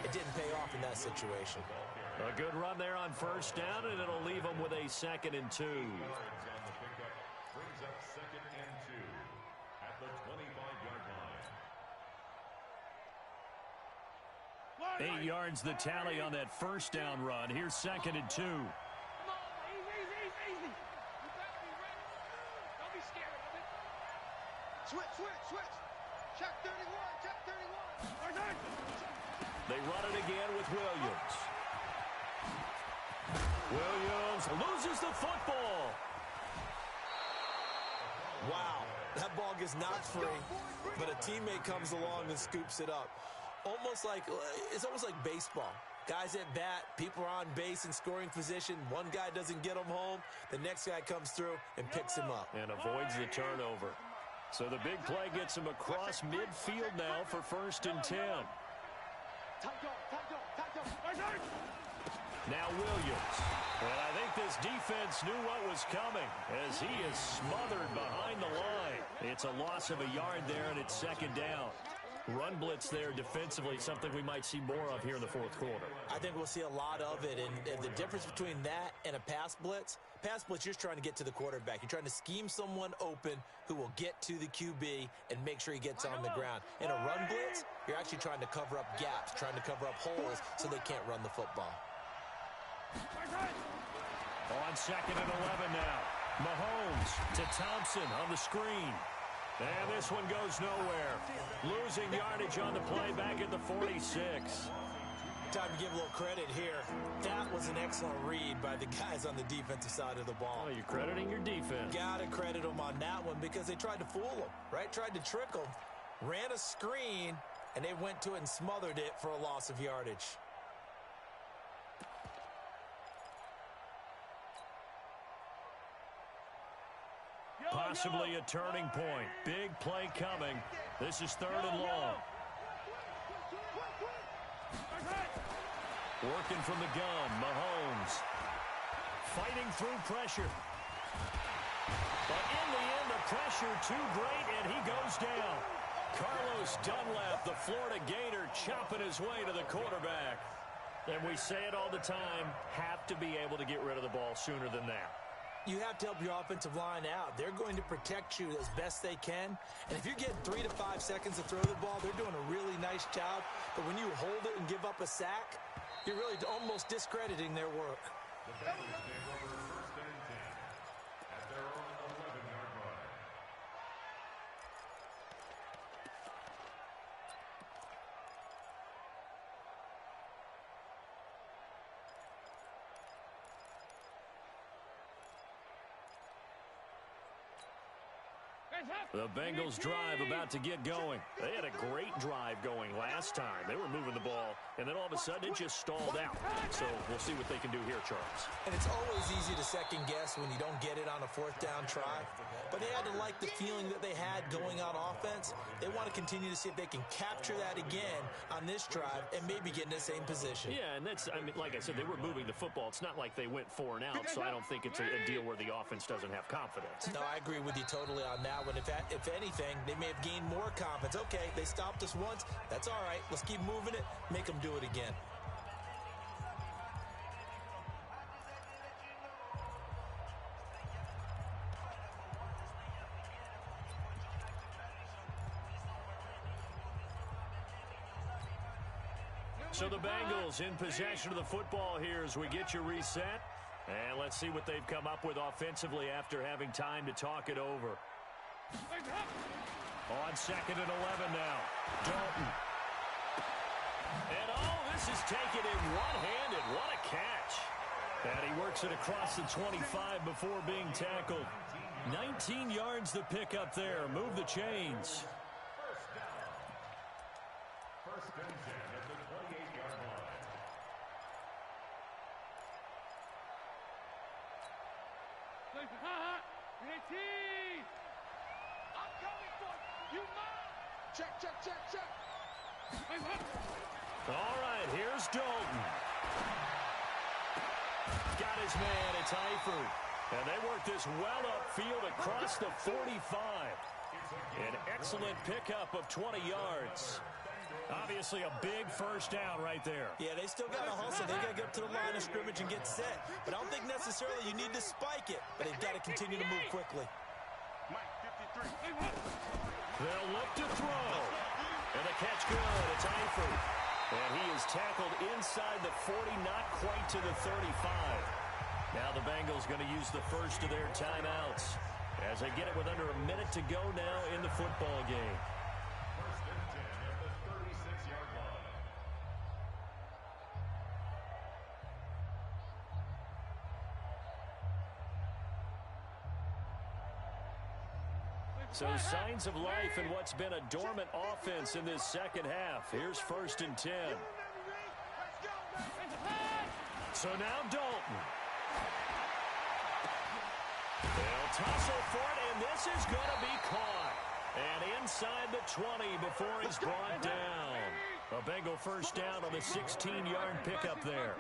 It didn't pay off in that situation. A good run there on 1st down, and it'll leave them with a 2nd and 2. Brings up 2nd and 2 at the 25-yard line. 8 yards the tally on that 1st down run. Here's 2nd and 2. Come on, easy. You better be ready. Don't be scared of it. Switch. Check 31. They run it again with Williams. Williams loses the football. Wow, that ball gets knocked free, but a teammate comes along and scoops it up. It's almost like baseball. Guys at bat, people are on base in scoring position. One guy doesn't get him home. The next guy comes through and picks him up. And avoids the turnover. So the big play gets him across midfield now for 1st and 10. Now Williams. And I think this defense knew what was coming as he is smothered behind the line. It's a loss of a yard there, and it's 2nd down. Run blitz there defensively, something we might see more of here in the 4th quarter. I think we'll see a lot of it, and the difference between that and a pass blitz, you're just trying to get to the quarterback. You're trying to scheme someone open who will get to the QB and make sure he gets on the ground. In a run blitz, you're actually trying to cover up gaps, trying to cover up holes so they can't run the football. On 2nd and 11 now. Mahomes to Thompson on the screen. And this one goes nowhere. Losing yardage on the play back at the 46. Time to give a little credit here. That was an excellent read by the guys on the defensive side of the ball. Oh, you're crediting your defense. Got to credit them on that one because they tried to fool them, right? Tried to trick them, ran a screen, and they went to it and smothered it for a loss of yardage. Possibly a turning point. Big play coming. This is 3rd and long. Working from the gun, Mahomes. Fighting through pressure. But in the end, the pressure too great, and he goes down. Carlos Dunlap, the Florida Gator, chopping his way to the quarterback. And we say it all the time, have to be able to get rid of the ball sooner than that. You have to help your offensive line out. They're going to protect you as best they can. And if you're getting 3 to 5 seconds to throw the ball, they're doing a really nice job. But when you hold it and give up a sack, you're really almost discrediting their work. The Bengals take over 1st and 10 at their own 11-yard line. The Bengals drive about to get going. They had a great drive going last time. They were moving the ball, and then all of a sudden it just stalled out. So we'll see what they can do here, Charles. And it's always easy to second guess when you don't get it on a 4th down try. But they had to like the feeling that they had going on offense. They want to continue to see if they can capture that again on this drive and maybe get in the same position. Yeah, and that's, I mean, like I said, they were moving the football. It's not like they went 4 and out, so I don't think it's a deal where the offense doesn't have confidence. No, I agree with you totally on that one. If anything, they may have gained more confidence. Okay, they stopped us once. That's all right. Let's keep moving it. Make them do it again. So the Bengals in possession of the football here as we get you reset. And let's see what they've come up with offensively after having time to talk it over. On 2nd and 11 now. Dalton. And this is taken in one-handed. What a catch. And he works it across the 25 before being tackled. 19 yards to pick up there. Move the chains. First and 10 at the 28-yard line. I'm coming for you. Check, check, check, check. All right, here's Dalton. Got his man. It's Eifert. And they work this well upfield across the 45. An excellent pickup of 20 yards. Obviously a big first down right there. Yeah, they still got to hustle. They got to get up to the line of scrimmage and get set. But I don't think necessarily you need to spike it. But they've got to continue to move quickly. Mike, 53. They'll look to throw. And the catch good. It's Eifert. And he is tackled inside the 40, not quite to the 35. Now the Bengals going to use the first of their timeouts as they get it with under a minute to go now in the football game. First and 10 at the 36-yard line. So signs of life in what's been a dormant offense in this second half. Here's first and 10. So now Dalton. They'll tussle for it, and this is going to be caught. And inside the 20 before he's brought down. A Bengal first down on the 16-yard pickup there.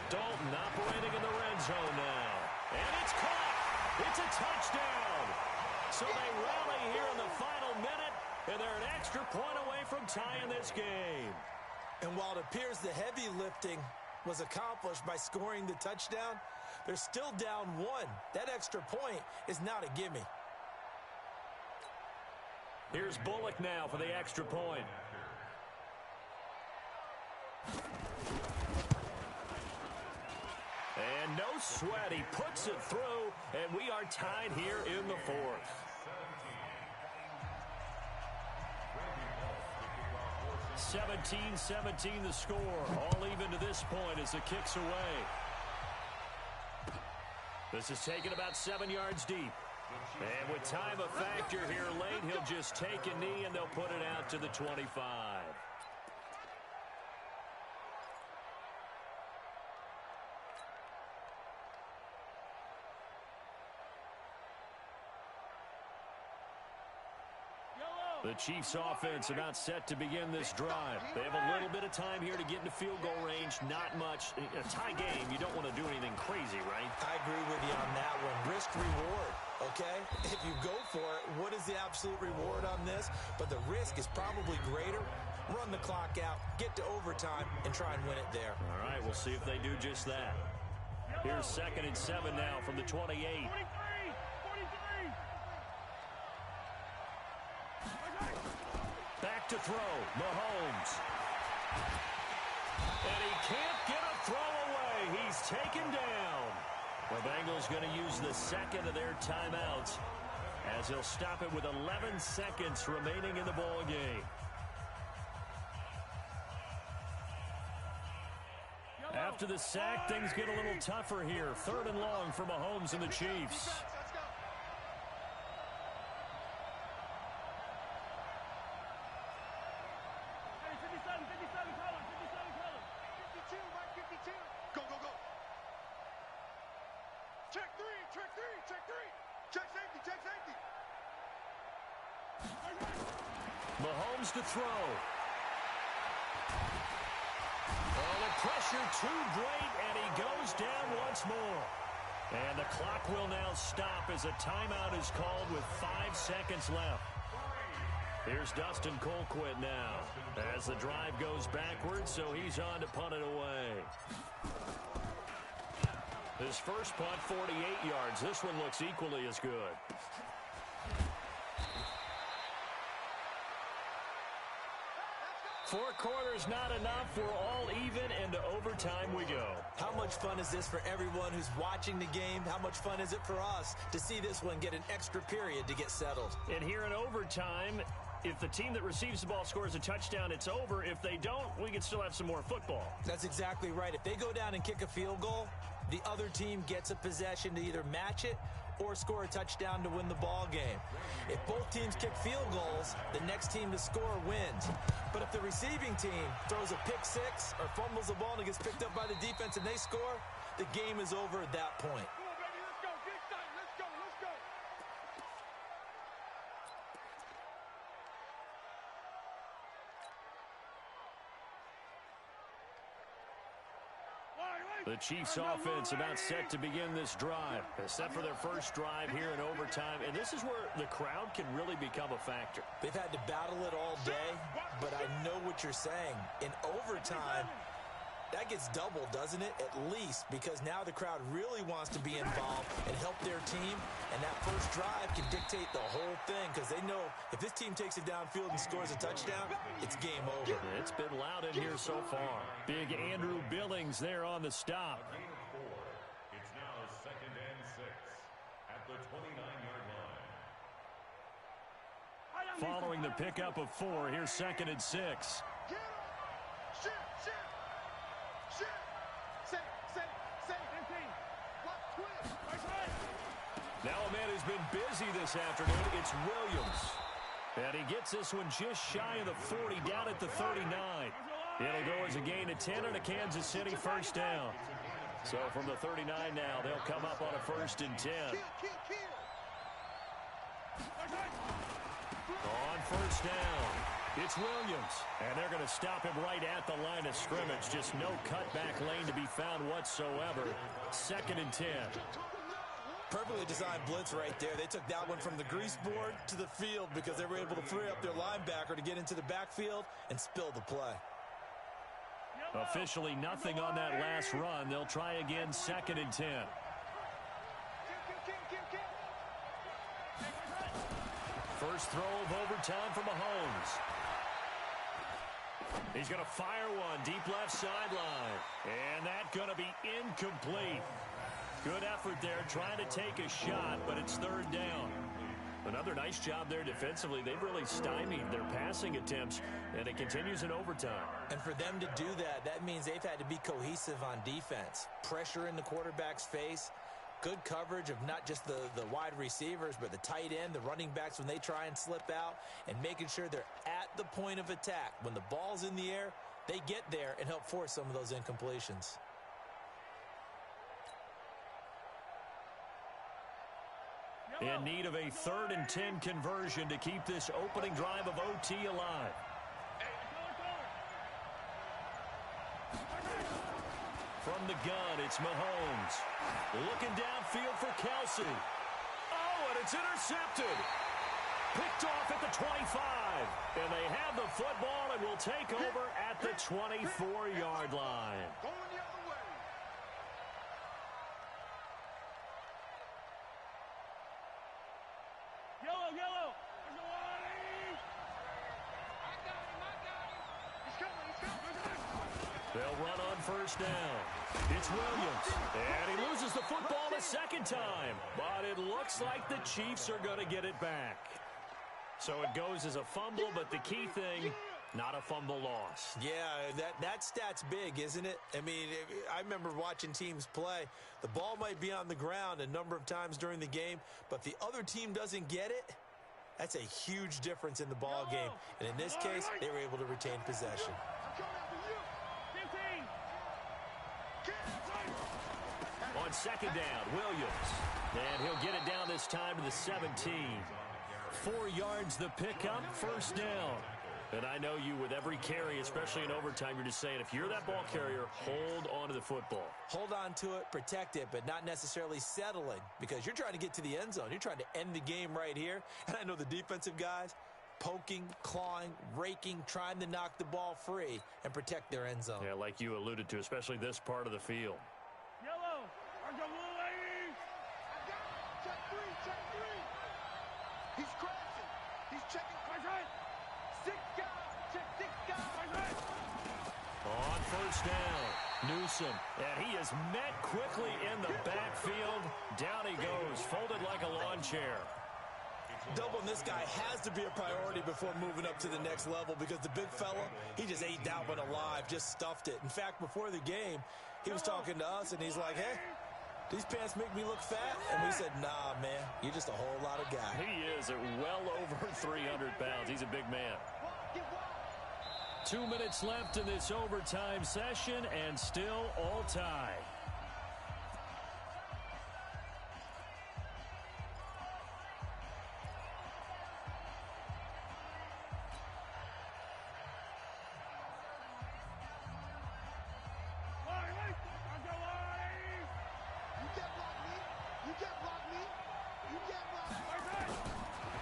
Dalton operating in the red zone now. And it's caught. It's a touchdown. So they rally here in the final minute, and they're an extra point away from tying this game. And while it appears the heavy lifting was accomplished by scoring the touchdown, they're still down one. That extra point is not a gimme. Here's Bullock now for the extra point. And no sweat. He puts it through, and we are tied here in the fourth. 17-17 the score. All even to this point as the kick's away. This is taken about 7 yards deep. And with time a factor here late, he'll just take a knee and they'll put it out to the 25. The Chiefs offense about set to begin this drive. They have a little bit of time here to get into field goal range. Not much. In a tie game, you don't want to do anything crazy, right? I agree with you on that one. Risk reward, okay? If you go for it, what is the absolute reward on this? But the risk is probably greater. Run the clock out, get to overtime, and try and win it there. All right, we'll see if they do just that. Here's 2nd and 7 now from the 28. Back to throw, Mahomes. And he can't get a throw away. He's taken down. The Bengals going to use the second of their timeouts as he'll stop it with 11 seconds remaining in the ball game. After the sack, things get a little tougher here. 3rd and long for Mahomes and the Chiefs. Mahomes to throw. Oh, the pressure too great, and he goes down once more. And the clock will now stop as a timeout is called with 5 seconds left. Here's Dustin Colquitt now as the drive goes backwards, so he's on to punt it away. His first punt, 48 yards. This one looks equally as good. Four quarters not enough. We're all even, and to overtime we go. How much fun is this for everyone who's watching the game? How much fun is it for us to see this one get an extra period to get settled? And here in overtime, if the team that receives the ball scores a touchdown, it's over. If they don't, we can still have some more football. That's exactly right. If they go down and kick a field goal, the other team gets a possession to either match it or score a touchdown to win the ball game. If both teams kick field goals, the next team to score wins. But if the receiving team throws a pick six or fumbles the ball and it gets picked up by the defense and they score, the game is over at that point. The Chiefs offense about set to begin this drive, set for their first drive here in overtime. And this is where the crowd can really become a factor. They've had to battle it all day, but I know what you're saying. In overtime, that gets doubled, doesn't it? At least, because now the crowd really wants to be involved and help their team. And that first drive can dictate the whole thing because they know if this team takes it downfield and scores a touchdown, it's game over. It's been loud in here so far. Big Andrew Billings there on the stop. It's now 2nd and 6 at the 29-yard line. Following the pickup of 4, here's 2nd and 6. Now a man who's been busy this afternoon, it's Williams. And he gets this one just shy of the 40, down at the 39. It'll go as a gain of 10 and a Kansas City first down. So from the 39 now, they'll come up on a 1st and 10. On 1st down, it's Williams. And they're going to stop him right at the line of scrimmage. Just no cutback lane to be found whatsoever. 2nd and 10. Perfectly designed blitz right there. They took that one from the grease board to the field because they were able to free up their linebacker to get into the backfield and spill the play. Officially nothing on that last run. They'll try again, 2nd and 10. First throw of overtime for Mahomes. He's going to fire one deep left sideline. And that's going to be incomplete. Good effort there, trying to take a shot, but it's 3rd down. Another nice job there defensively. They've really stymied their passing attempts, and it continues in overtime. And for them to do that, that means they've had to be cohesive on defense. Pressure in the quarterback's face, good coverage of not just the wide receivers, but the tight end, the running backs when they try and slip out, and making sure they're at the point of attack. When the ball's in the air, they get there and help force some of those incompletions. In need of a 3rd and 10 conversion to keep this opening drive of OT alive. From the gun, it's Mahomes. Looking downfield for Kelsey. Oh, and it's intercepted. Picked off at the 25. And they have the football and will take over at the 24-yard line. They'll run on 1st down. It's Williams. And he loses the football a 2nd time. But it looks like the Chiefs are going to get it back. So it goes as a fumble, but the key thing, not a fumble loss. Yeah, that stat's big, isn't it? I mean, I remember watching teams play. The ball might be on the ground a number of times during the game, but the other team doesn't get it. That's a huge difference in the ball game. And in this case, they were able to retain possession. On 2nd down, Williams. And he'll get it down this time to the 17. 4 yards the pickup, 1st down. And I know you, with every carry, especially in overtime, you're just saying, if you're that ball carrier, hold on to the football. Hold on to it, protect it, but not necessarily settling, because you're trying to get to the end zone. You're trying to end the game right here. And I know the defensive guys, poking, clawing, raking, trying to knock the ball free and protect their end zone. Yeah, like you alluded to, especially this part of the field. Yellow, our blue ladies. Check three. He's crashing. He's checking. Right. 6 guys. Check 6 guys. Right. On 1st down, Newsom. And he is met quickly in the backfield. Down he goes, folded like a lawn chair. Doubling this guy has to be a priority before moving up to the next level, because the big fella, he just ate that one alive, just stuffed it. In fact, before the game, he was talking to us, and he's like, hey, these pants make me look fat. And we said, nah, man, you're just a whole lot of guy. He is at well over 300 pounds. He's a big man. 2 minutes left in this overtime session, and still all tied.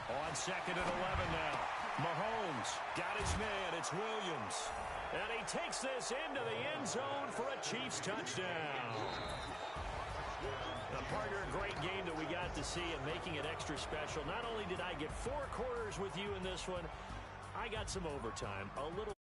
On second and 11 now. Mahomes got his man. It's Williams. And he takes this into the end zone for a Chiefs touchdown. Now, partner, a great game that we got to see and making it extra special. Not only did I get 4 quarters with you in this one, I got some overtime. A little